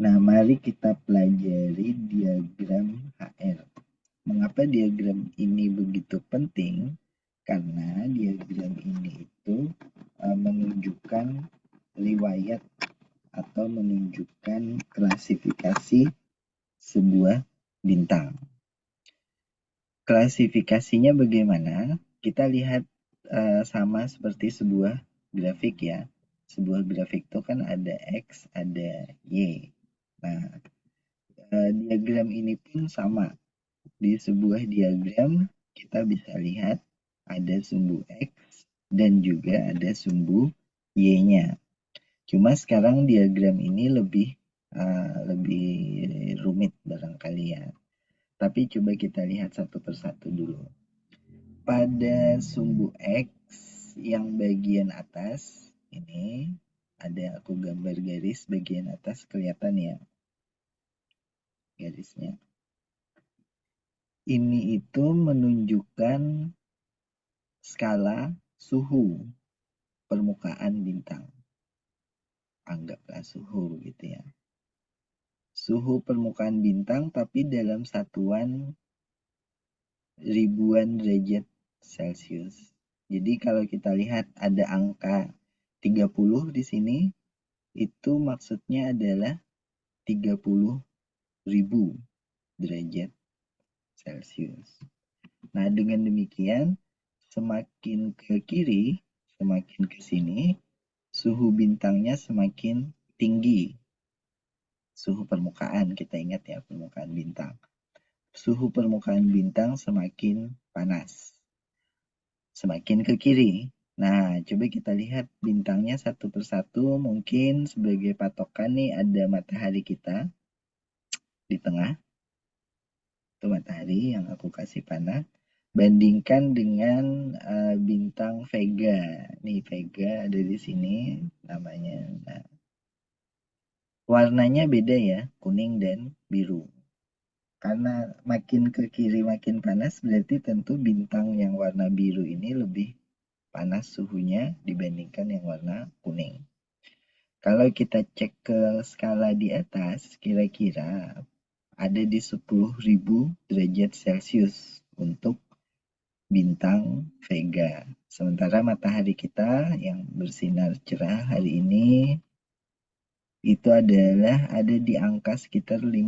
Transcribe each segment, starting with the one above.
Nah, mari kita pelajari diagram HR. Mengapa diagram ini begitu penting? Karena diagram ini itu menunjukkan riwayat atau menunjukkan klasifikasi sebuah bintang. Klasifikasinya bagaimana? Kita lihat sama seperti sebuah grafik ya. Sebuah grafik itu kan ada X, ada Y. Nah, diagram ini pun sama. Di sebuah diagram kita bisa lihat ada sumbu X dan juga ada sumbu Y-nya. Cuma sekarang diagram ini lebih rumit barangkali ya. Tapi coba kita lihat satu persatu dulu. Pada sumbu X yang bagian atas ini ada aku gambar garis bagian atas, kelihatan ya garisnya. Ini itu menunjukkan skala suhu permukaan bintang. Anggaplah suhu gitu ya. Suhu permukaan bintang tapi dalam satuan ribuan derajat Celcius. Jadi kalau kita lihat ada angka 30 di sini, itu maksudnya adalah 30.000 derajat Celcius. Nah, dengan demikian semakin ke kiri, semakin ke sini, suhu bintangnya semakin tinggi. Suhu permukaan, kita ingat ya, permukaan bintang. Suhu permukaan bintang semakin panas. Semakin ke kiri. Nah, coba kita lihat bintangnya satu persatu. Mungkin sebagai patokan nih ada matahari kita di tengah. Itu matahari yang aku kasih panah. Bandingkan dengan bintang Vega. Nih Vega ada di sini namanya. Nah, warnanya beda ya, kuning dan biru. Karena makin ke kiri makin panas, berarti tentu bintang yang warna biru ini lebih panas suhunya dibandingkan yang warna kuning. Kalau kita cek ke skala di atas, kira-kira ada di 10.000 derajat Celcius untuk bintang Vega. Sementara matahari kita yang bersinar cerah hari ini itu adalah ada di angka sekitar 5.000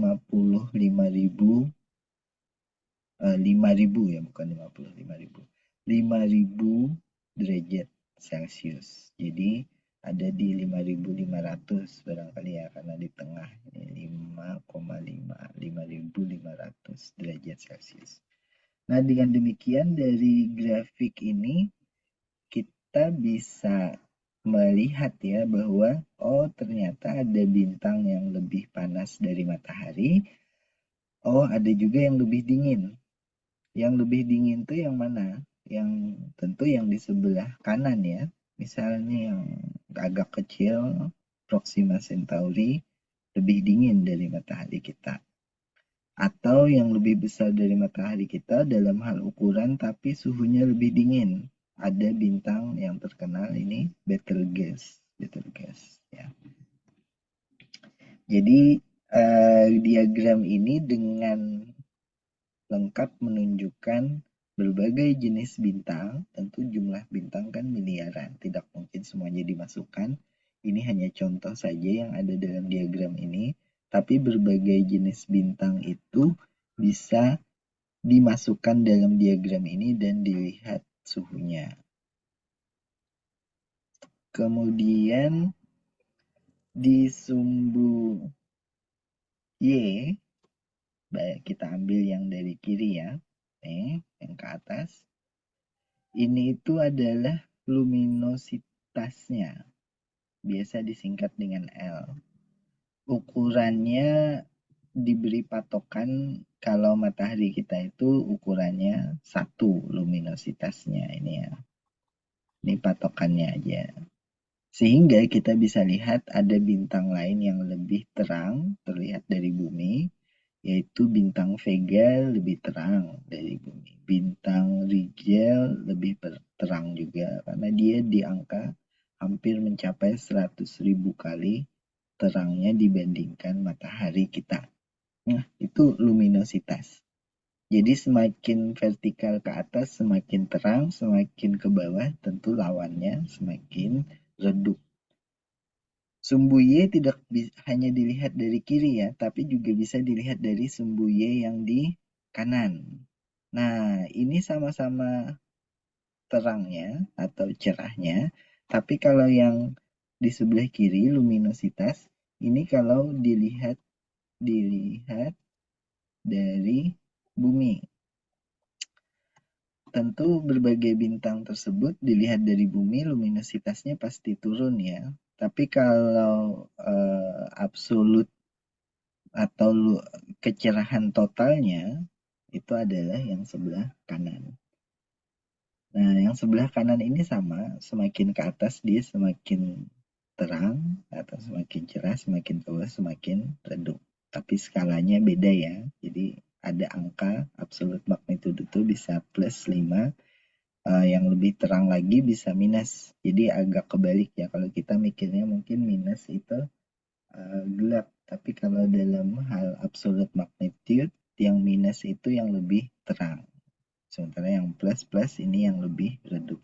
ya, bukan 55.000. 5.000 derajat Celcius. Jadi ada di 5.500 barangkali ya, karena di tengah ini 5,5 5.500 derajat Celcius. Nah, dengan demikian dari grafik ini kita bisa melihat ya bahwa oh ternyata ada bintang yang lebih panas dari matahari. Oh, ada juga yang lebih dingin. Yang lebih dingin tuh yang mana? Yang tentu yang di sebelah kanan ya. Misalnya yang agak kecil, Proxima Centauri, lebih dingin dari matahari kita. Atau yang lebih besar dari matahari kita dalam hal ukuran tapi suhunya lebih dingin. Ada bintang yang terkenal ini Betelgeuse. Betelgeuse ya. Jadi diagram ini dengan lengkap menunjukkan berbagai jenis bintang, tentu jumlah bintang kan miliaran, tidak mungkin semuanya dimasukkan. Ini hanya contoh saja yang ada dalam diagram ini, tapi berbagai jenis bintang itu bisa dimasukkan dalam diagram ini dan dilihat suhunya. Kemudian di sumbu Y, kita ambil yang dari kiri ya, yang ke atas. Ini itu adalah luminositasnya, biasa disingkat dengan L. Ukurannya diberi patokan kalau matahari kita itu ukurannya 1 luminositasnya ini ya. Ini patokannya aja. Sehingga kita bisa lihat ada bintang lain yang lebih terang terlihat dari bumi, yaitu bintang Vega lebih terang dari bumi. Bintang Rigel lebih terang juga karena dia di angka hampir mencapai 100.000 kali terangnya dibandingkan matahari kita. Nah, itu luminositas. Jadi semakin vertikal ke atas semakin terang, semakin ke bawah tentu lawannya semakin redup. Sumbu Y tidak hanya dilihat dari kiri ya, tapi juga bisa dilihat dari sumbu Y yang di kanan. Nah, ini sama-sama terangnya atau cerahnya, tapi kalau yang di sebelah kiri luminositas, ini kalau dilihat dari bumi. Tentu berbagai bintang tersebut dilihat dari bumi luminositasnya pasti turun ya. Tapi kalau absolut atau kecerahan totalnya itu adalah yang sebelah kanan. Nah, yang sebelah kanan ini sama, semakin ke atas dia semakin terang atau semakin cerah, semakin ke bawah semakin redup. Tapi skalanya beda ya. Jadi ada angka absolut magnitude itu bisa plus 5, yang lebih terang lagi bisa minus. Jadi agak kebalik ya, kalau kita mikirnya mungkin minus itu gelap, tapi kalau dalam hal absolute magnitude yang minus itu yang lebih terang, sementara yang plus ini yang lebih redup.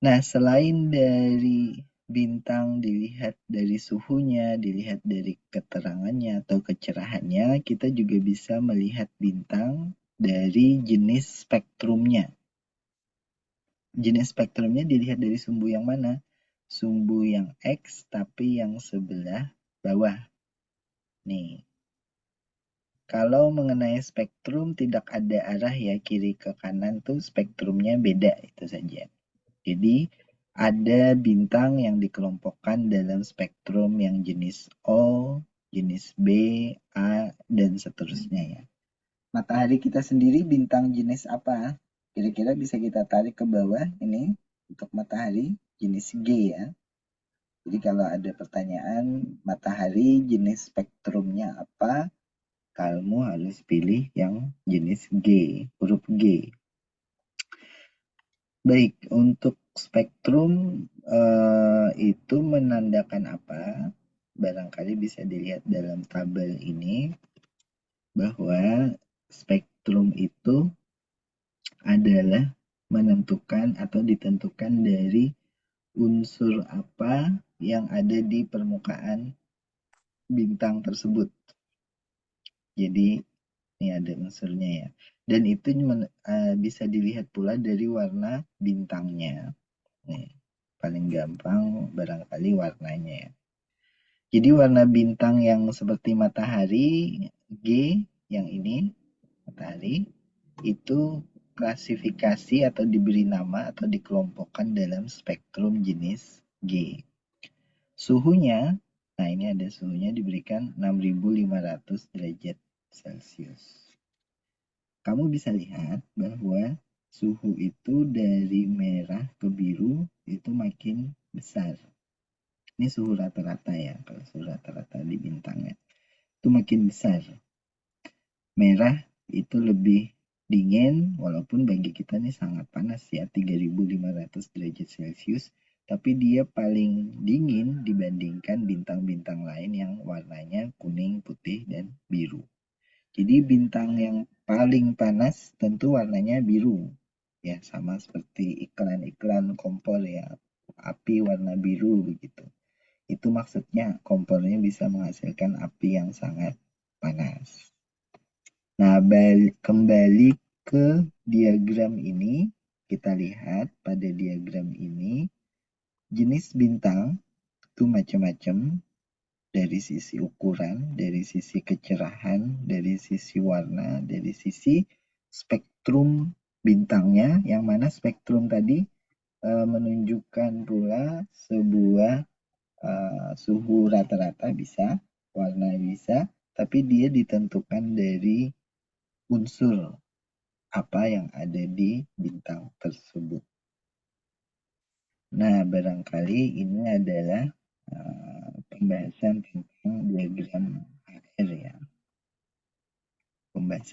Nah, selain dari bintang dilihat dari suhunya, dilihat dari keterangannya atau kecerahannya, kita juga bisa melihat bintang dari jenis spektrumnya. Jenis spektrumnya dilihat dari sumbu yang mana? Sumbu yang X tapi yang sebelah bawah. Nih, kalau mengenai spektrum tidak ada arah ya kiri ke kanan tuh spektrumnya beda itu saja. Jadi ada bintang yang dikelompokkan dalam spektrum yang jenis O, jenis B, A, dan seterusnya ya. Matahari kita sendiri bintang jenis apa? Kira-kira bisa kita tarik ke bawah ini untuk matahari jenis G ya. Jadi kalau ada pertanyaan matahari jenis spektrumnya apa, kamu harus pilih yang jenis G, huruf G. Baik, untuk spektrum itu menandakan apa? Barangkali bisa dilihat dalam tabel ini bahwa spektrum itu adalah menentukan atau ditentukan dari unsur apa yang ada di permukaan bintang tersebut. Jadi ini ada unsurnya ya. Dan itu bisa dilihat pula dari warna bintangnya. Nih, paling gampang barangkali warnanya ya. Jadi warna bintang yang seperti matahari G yang ini matahari itu klasifikasi atau diberi nama atau dikelompokkan dalam spektrum jenis G. Suhunya, nah ini ada suhunya diberikan 6500 derajat Celcius. Kamu bisa lihat bahwa suhu itu dari merah ke biru itu makin besar. Ini suhu rata-rata ya, kalau suhu rata-rata di bintangnya itu makin besar. Merah itu lebih dingin, walaupun bagi kita ini sangat panas ya, 3500 derajat Celcius, tapi dia paling dingin dibandingkan bintang-bintang lain yang warnanya kuning, putih, dan biru. Jadi bintang yang paling panas tentu warnanya biru. Ya, sama seperti iklan-iklan kompor ya, api warna biru begitu. Itu maksudnya kompornya bisa menghasilkan api yang sangat panas. Nah, kembali ke diagram ini, kita lihat pada diagram ini, jenis bintang itu macam-macam dari sisi ukuran, dari sisi kecerahan, dari sisi warna, dari sisi spektrum bintangnya, yang mana spektrum tadi menunjukkan pula sebuah suhu rata-rata bisa, warna bisa, tapi dia ditentukan dari unsur apa yang ada di bintang tersebut. Nah, barangkali ini adalah pembahasan tentang diagram HR ya. Pembahasan